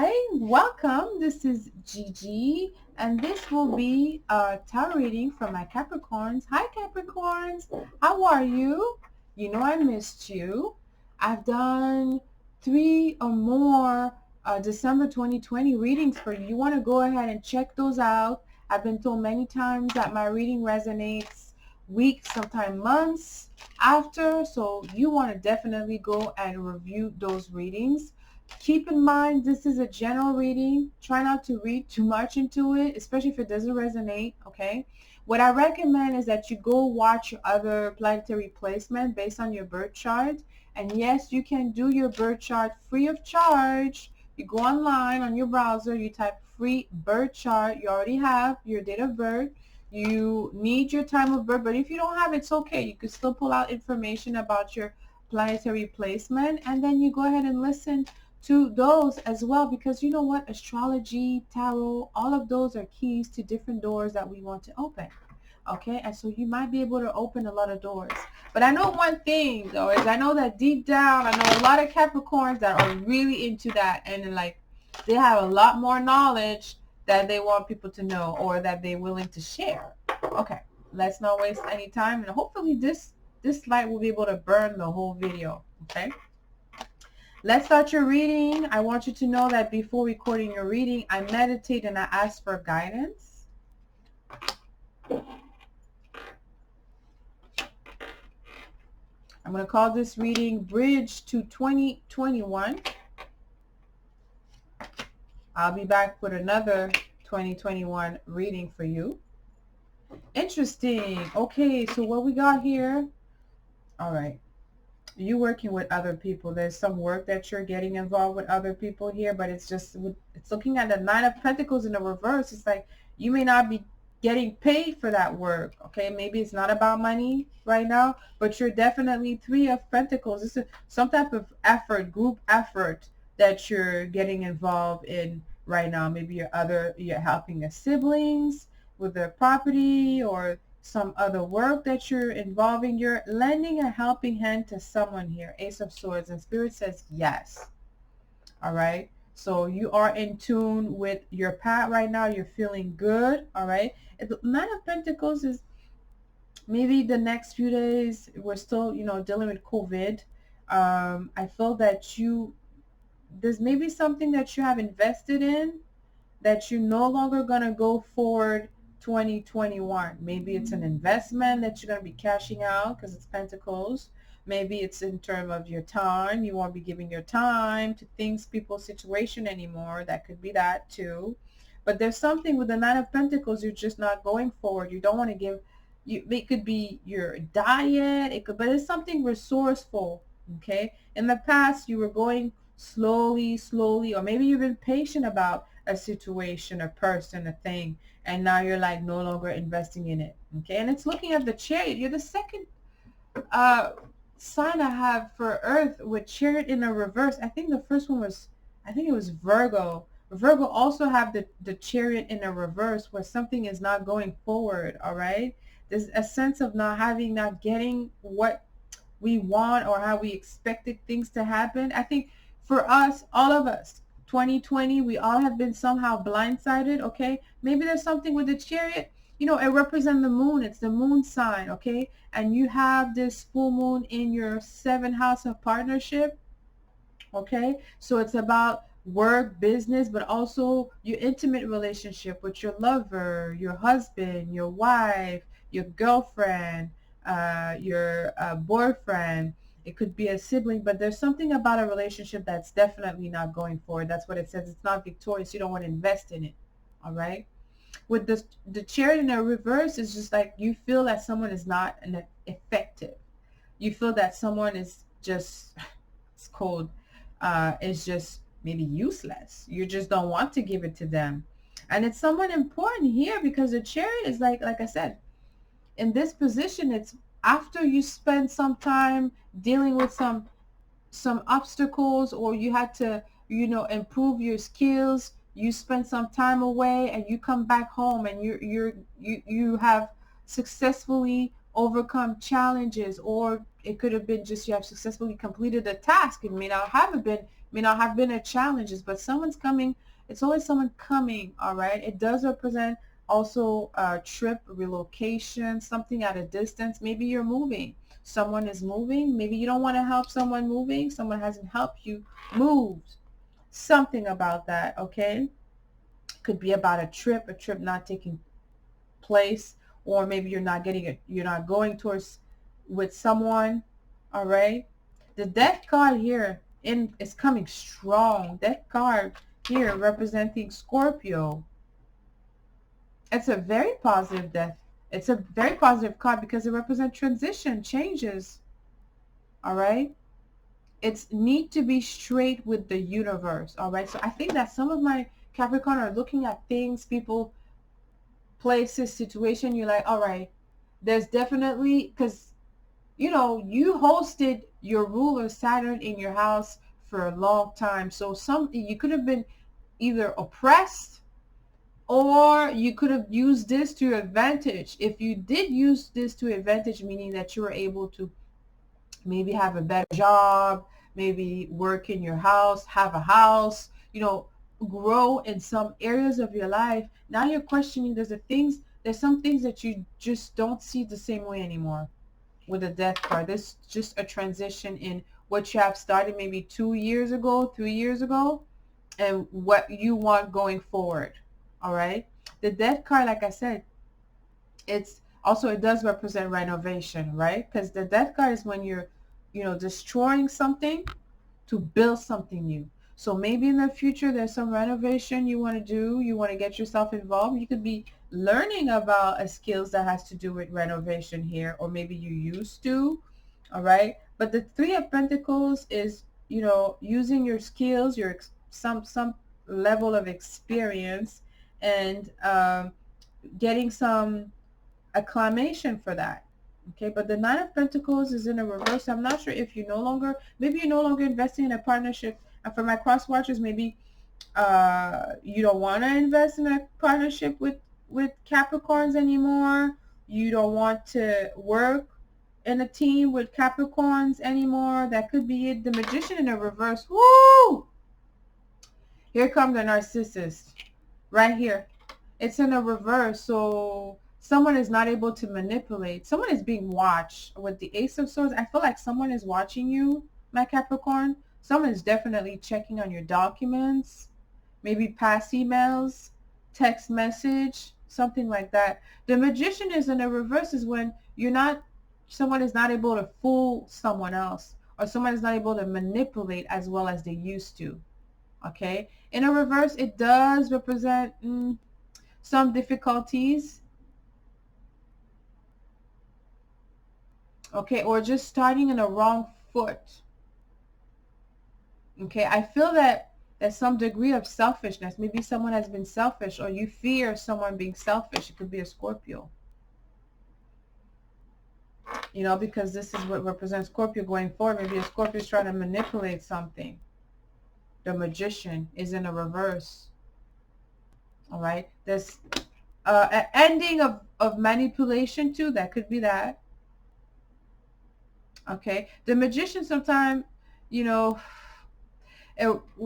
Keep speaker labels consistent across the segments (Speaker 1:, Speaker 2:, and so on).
Speaker 1: Hi, welcome. This is Gigi, and this will be a tarot reading for my Capricorns. Hi, Capricorns. How are you? You know I missed you. I've done 3 or more December 2020 readings for you. You want to go ahead and check those out. I've been told many times that my reading resonates weeks, sometimes months after, so you want to definitely go and review those readings. Keep in mind, this is a general reading. Try not to read too much into it, especially if it doesn't resonate, okay? What I recommend is that you go watch your other planetary placement based on your birth chart. And yes, you can do your birth chart free of charge. You go online on your browser, you type free birth chart. You already have your date of birth. You need your time of birth, but if you don't have it, it's okay. You can still pull out information about your planetary placement, and then you go ahead and listen to those as well, because you know what, astrology, tarot, all of those are keys to different doors that we want to open. Okay, and so you might be able to open a lot of doors. But I know one thing though, is I know that deep down, I know a lot of Capricorns that are really into that, and like they have a lot more knowledge that they want people to know or that they're willing to share. Okay, let's not waste any time, and hopefully this light will be able to burn the whole video. Okay, let's start your reading. I want you to know that before recording your reading, I meditate and I ask for guidance. I'm going to call this reading Bridge to 2021. I'll be back with another 2021 reading for you. Interesting. Okay, so what we got here. All right. You working with other people. There's some work that you're getting involved with other people here, but it's just, it's looking at the Nine of Pentacles in the reverse. It's like you may not be getting paid for that work. Okay, maybe it's not about money right now, but you're definitely Three of Pentacles. This is some type of effort, group effort that you're getting involved in right now. Maybe you're helping your siblings with their property or some other work that you're involving. You're lending a helping hand to someone here. Ace of Swords, and Spirit says yes. All right, so you are in tune with your path right now. You're feeling good. All right, the Nine of Pentacles is maybe the next few days we're still, you know, dealing with COVID. I feel that there's maybe something that you have invested in that you're no longer going to go forward 2021. Maybe it's an investment that you're going to be cashing out because it's Pentacles. Maybe it's in terms of your time. You won't be giving your time to things, people, situation anymore. That could be that too. But there's something with the Nine of Pentacles, you're just not going forward. You don't want to give, it could be your diet, but it's something resourceful, okay? In the past, you were going slowly, or maybe you've been patient about a situation, a person, a thing, and now you're like no longer investing in it. Okay, and it's looking at the Chariot. You're the second sign I have for Earth with Chariot in a reverse. I think the first one was, I think it was Virgo. Virgo also have the Chariot in a reverse where something is not going forward. All right, there's a sense of not getting what we want or how we expected things to happen. I think for us, all of us, 2020, we all have been somehow blindsided. Okay, maybe there's something with the Chariot. You know, it represents the moon. It's the moon sign. Okay, and you have this full moon in your 7th house of partnership. Okay, so it's about work, business, but also your intimate relationship with your lover, your husband, your wife, your girlfriend, your boyfriend. It could be a sibling, but there's something about a relationship that's definitely not going forward. That's what it says. It's not victorious. You don't want to invest in it. All right. With the Chariot in the reverse, is just like you feel that someone is not effective. You feel that someone is just, it's cold, is just maybe useless. You just don't want to give it to them. And it's someone important here because the Chariot is like I said, in this position, it's after you spend some time dealing with some obstacles, or you had to, you know, improve your skills. You spend some time away and you come back home and you have successfully overcome challenges, or it could have been just you have successfully completed a task. It may not have been may not have been a challenges, but someone's coming. It's always someone coming, all right? It does represent also a trip, relocation, something at a distance. Maybe you're moving. Someone is moving. Maybe you don't want to help someone moving. Someone hasn't helped you move. Something about that, okay? Could be about a trip not taking place, or maybe you're not getting it, you're not going towards with someone, all right? The death card here is coming strong. Death card here representing Scorpio. It's a very positive death. It's a very positive card because it represents transition, changes, all right? It's need to be straight with the universe, all right? So I think that some of my Capricorn are looking at things, people, places, situation. You're like, all right, there's definitely, because you know you hosted your ruler Saturn in your house for a long time, so something you could have been either oppressed, or you could have used this to your advantage. If you did use this to your advantage, meaning that you were able to maybe have a better job, maybe work in your house, have a house, you know, grow in some areas of your life. Now you're questioning, there's some things that you just don't see the same way anymore with the death card. This is just a transition in what you have started maybe 2 years ago, 3 years ago, and what you want going forward. All right. The death card, like I said, it's also, it does represent renovation, right? Because the death card is when you're, you know, destroying something to build something new. So maybe in the future there's some renovation you want to do, you want to get yourself involved. You could be learning about a skills that has to do with renovation here, or maybe you used to, all right? But the Three of Pentacles is, you know, using your skills, your some level of experience, and getting some acclamation for that. Okay, but the Nine of Pentacles is in a reverse. I'm not sure if you no longer, maybe you're no longer investing in a partnership. And for my cross watchers, maybe you don't want to invest in a partnership with Capricorns anymore. You don't want to work in a team with Capricorns anymore. That could be it. The Magician in a reverse. Woo! Here comes the Narcissist right here. It's in a reverse, so someone is not able to manipulate. Someone is being watched. With the Ace of Swords, I feel like someone is watching you, my Capricorn. Someone is definitely checking on your documents, maybe past emails, text message, something like that. The Magician is in a reverse is when someone is not able to fool someone else, or someone is not able to manipulate as well as they used to. Okay? In a reverse, it does represent some difficulties, okay, or just starting in a wrong foot. Okay, I feel that there's some degree of selfishness. Maybe someone has been selfish, or you fear someone being selfish. It could be a Scorpio, you know, because this is what represents Scorpio going forward. Maybe a Scorpio is trying to manipulate something. The Magician is in a reverse. All right, there's an ending of manipulation too. That could be that. Okay, the Magician sometimes, you know,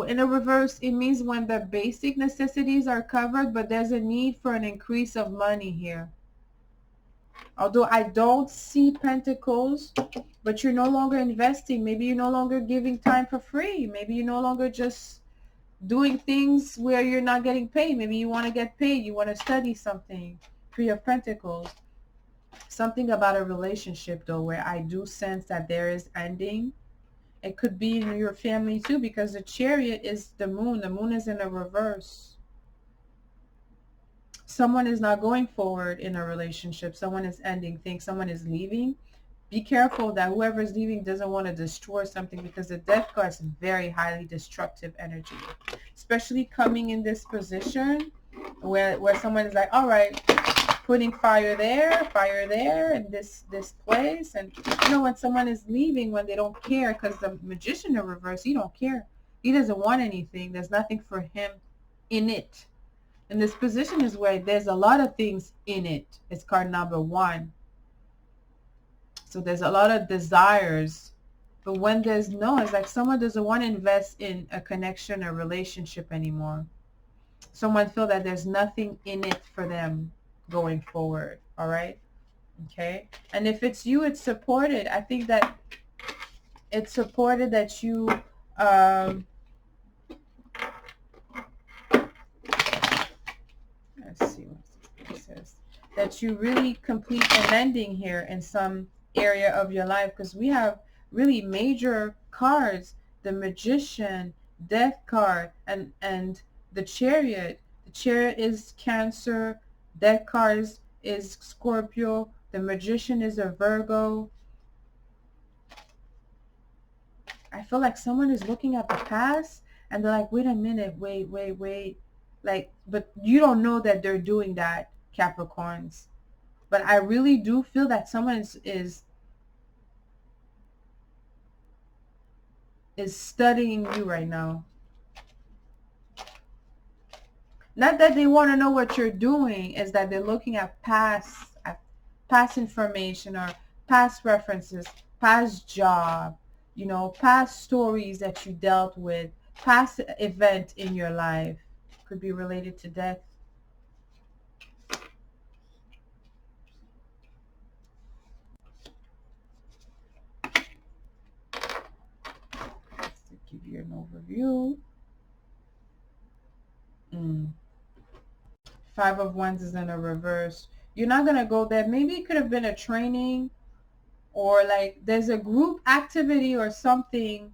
Speaker 1: in a reverse, it means when the basic necessities are covered, but there's a need for an increase of money here. Although I don't see Pentacles, but you're no longer investing. Maybe you're no longer giving time for free. Maybe you're no longer just doing things where you're not getting paid. Maybe you want to get paid. You want to study something. Three of Pentacles. Something about a relationship, though, where I do sense that there is ending. It could be in your family, too, because the Chariot is the moon. The moon is in a reverse. Someone is not going forward in a relationship. Someone is ending things. Someone is leaving. Be careful that whoever is leaving doesn't want to destroy something, because the Death card is very highly destructive energy, especially coming in this position where someone is like, all right, putting fire there, and this place. And you know, when someone is leaving, when they don't care, because the Magician in reverse, he don't care. He doesn't want anything. There's nothing for him in it. And this position is where there's a lot of things in it. It's card number 1. So there's a lot of desires But when there's no, it's like someone doesn't want to invest in a connection or relationship anymore. Someone feel that there's nothing in it for them going forward. All right. Okay. And if it's you, it's supported. I think that it's supported that you, let's see what it says, that you really complete an ending here in some area of your life, because we have really major cards: the Magician, Death card, and the Chariot. The Chariot is Cancer, Death card is Scorpio, the Magician is a Virgo. I feel like someone is looking at the past and they're like, wait a minute, wait. Like, but you don't know that they're doing that, Capricorns. But I really do feel that someone is studying you right now. Not that they want to know what you're doing, is that they're looking at past information or past references, past job, you know, past stories that you dealt with, past event in your life. Could be related to death. Just to give you an overview. Five of Wands is in a reverse. You're not going to go there. Maybe it could have been a training, or like there's a group activity or something.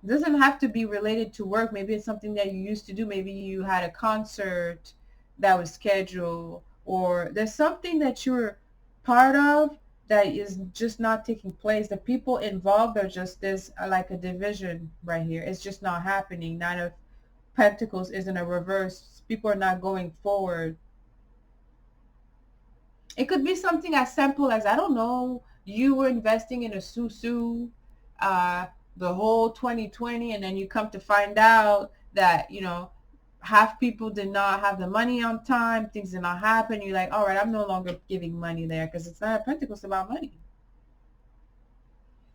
Speaker 1: It doesn't have to be related to work. Maybe it's something that you used to do. Maybe you had a concert that was scheduled, or there's something that you're part of that is just not taking place. The people involved are just, there's like a division right here. It's just not happening. Nine of Pentacles is in a reverse. People are not going forward. It could be something as simple as, I don't know, you were investing in a susu the whole 2020, and then you come to find out that, you know, half people did not have the money on time, things did not happen. You're like, all right, I'm no longer giving money there, because it's not a Pentacles about money.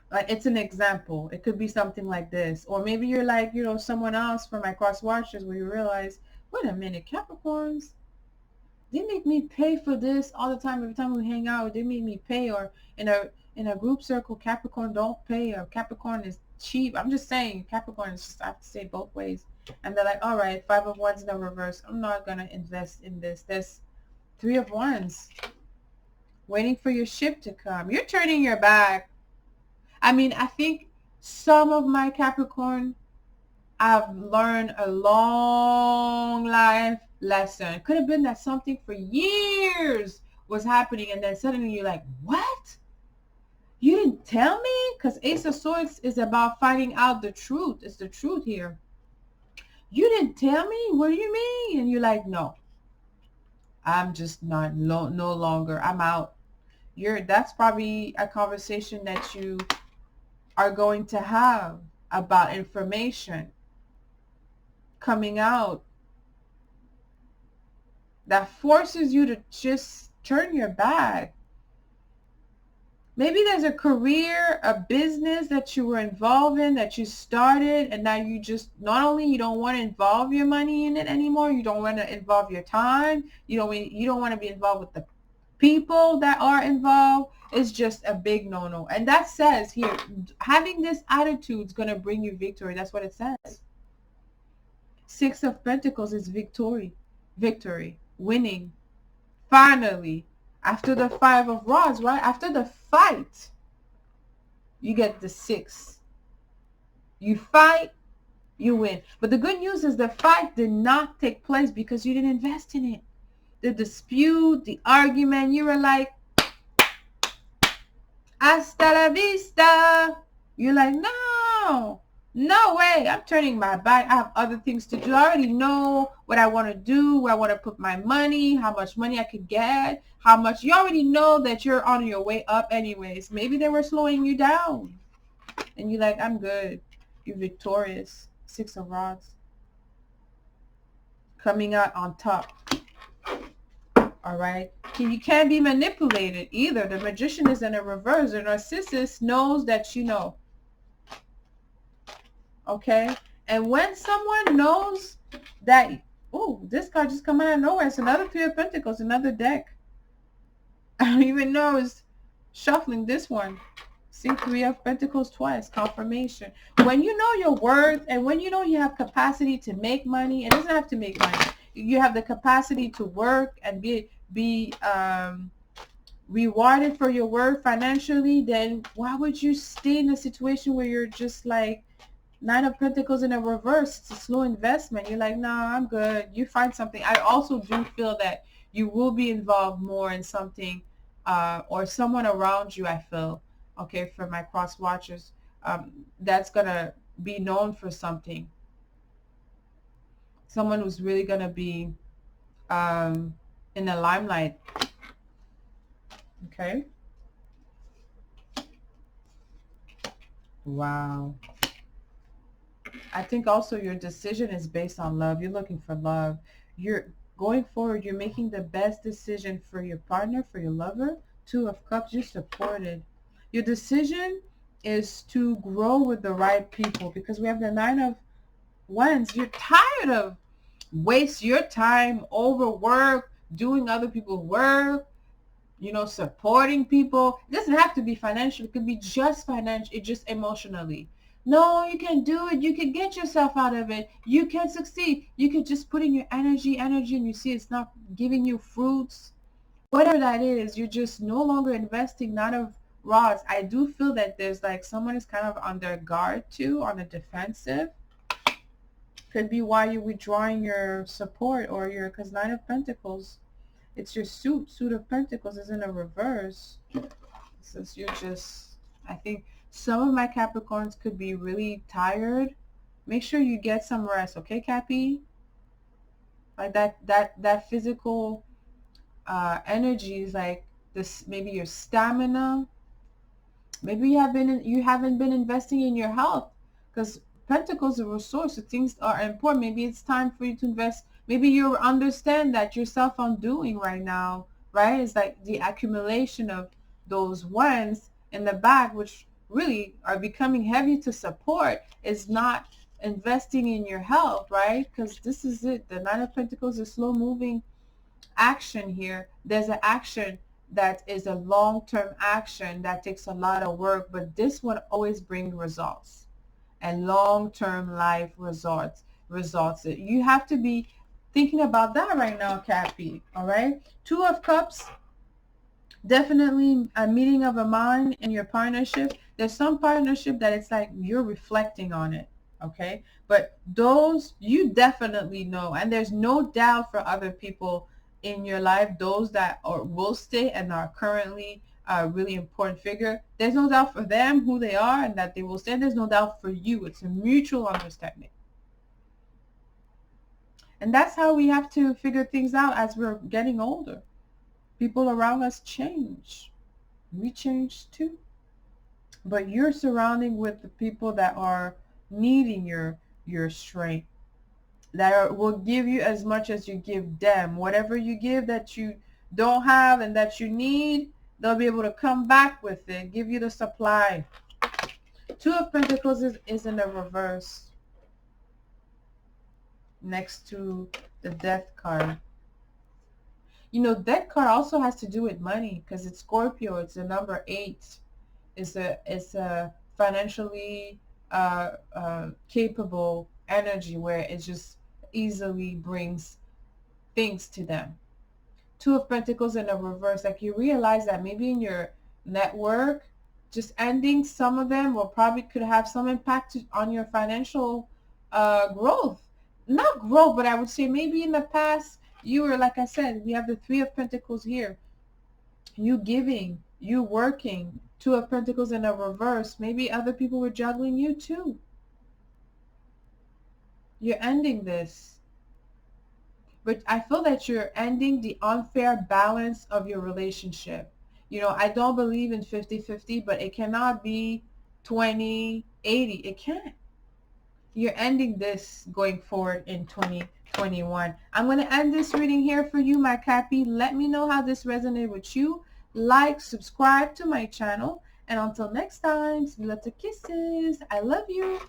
Speaker 1: Like, it's an example. It could be something like this. Or maybe you're like, you know, someone else from my cross watchers, where you realize, wait a minute, Capricorns, they make me pay for this all the time. Every time we hang out, they make me pay. Or in a group circle, Capricorn don't pay, or Capricorn is cheap. I'm just saying, Capricorn is just, I have to say both ways. And they're like, all right, Five of Wands in the reverse. I'm not going to invest in this. There's Three of Wands. Waiting for your ship to come. You're turning your back. I mean, I think some of my Capricorn, I've learned a long life lesson. It could have been that something for years was happening, and then suddenly you're like, what? You didn't tell me? Because Ace of Swords is about finding out the truth. It's the truth here. You didn't tell me? What do you mean? And you're like, no, I'm just not, no longer. I'm out. That's probably a conversation that you are going to have about information coming out that forces you to just turn your back. Maybe there's a career, a business that you were involved in, that you started, and now you just, not only you don't want to involve your money in it anymore, you don't want to involve your time, you don't want to be involved with the people that are involved. It's just a big no-no. And that says here, having this attitude is going to bring you victory. That's what it says. Six of Pentacles is victory, winning. Finally, after the Five of Rods, right? After the fight, you get the six. You fight, you win. But the good news is the fight did not take place because you didn't invest in it. The dispute, the argument, you were like, hasta la vista. You're like, no way. I'm turning my back. I have other things to do. I already know what I want to do, where I want to put my money, how much money I could get, how much. You already know that you're on your way up anyways. Maybe they were slowing you down. And you're like, I'm good. You're victorious. Six of Rods. Coming out on top. All right. You can't be manipulated either. The Magician is in a reverse. The Narcissist knows that you know. Okay? And when someone knows that, oh, this card just come out of nowhere. It's another Three of Pentacles, another deck. I don't even know it's shuffling this one. See, Three of Pentacles twice, confirmation. When you know your worth and when you know you have capacity to make money, it doesn't have to make money. You have the capacity to work and be rewarded for your work financially, then why would you stay in a situation where you're just like Nine of Pentacles in a reverse? It's a slow investment. You're like, nah, I'm good. You find something. I also do feel that you will be involved more in something or someone around you, I feel, okay, for my cross watchers, that's going to be known for something. Someone who's really going to be in the limelight, okay? Wow. I think also your decision is based on love. You're looking for love. You're going forward. You're making the best decision for your partner, for your lover. Two of Cups, you're supported. Your decision is to grow with the right people because we have the Nine of Wands. You're tired of waste your time overwork, doing other people's work, supporting people. It doesn't have to be financial. It could be just financial. It just emotionally. No, you can do it. You can get yourself out of it. You can succeed. You can just put in your energy, and you see it's not giving you fruits. Whatever that is, you're just no longer investing, not of rods. I do feel that there's like someone is kind of on their guard too, on the defensive. Could be why you're withdrawing your support or because Nine of Pentacles, it's your suit of Pentacles is in a reverse. Since you're just, I think some of my Capricorns could be really tired. Make sure you get some rest, okay, Cappy? Like that physical energy is like this. Maybe your stamina. Maybe you haven't been investing in your health because Pentacles are a resource. So things are important. Maybe it's time for you to invest. Maybe you understand that you're self-undoing right now, right? It's like the accumulation of those ones in the back, which really are becoming heavy to support, is not investing in your health, right? Because this is it. The Nine of Pentacles is slow-moving action here. There's an action that is a long-term action that takes a lot of work, but this one always brings results and long-term life results. You have to be thinking about that right now, Cappy. All right. Two of Cups, definitely a meeting of a mind in your partnership. There's some partnership that it's like you're reflecting on it. Okay. But those you definitely know, and there's no doubt for other people in your life, those that will stay and are currently a really important figure. There's no doubt for them who they are and that they will stay. There's no doubt for you. It's a mutual understanding. And that's how we have to figure things out as we're getting older. People around us change. We change too. But you're surrounding with the people that are needing your strength, that will give you as much as you give them. Whatever you give that you don't have and that you need, they'll be able to come back with it, give you the supply. Two of Pentacles is in the reverse next to the Death card. Death card also has to do with money because it's Scorpio. It's the number 8. It's a financially capable energy where it just easily brings things to them. Two of Pentacles in a reverse, like you realize that maybe in your network, just ending some of them will probably could have some impact on your financial growth. Not growth, but I would say maybe in the past you were, like I said, we have the Three of Pentacles here. You giving, you working. Two of Pentacles in a reverse. Maybe other people were juggling you too. You're ending this. But I feel that you're ending the unfair balance of your relationship. I don't believe in 50-50, but it cannot be 20-80. It can't. You're ending this going forward in 2021. I'm going to end this reading here for you, my Cappy. Let me know how this resonated with you. Like, subscribe to my channel. And until next time, lots of kisses. I love you.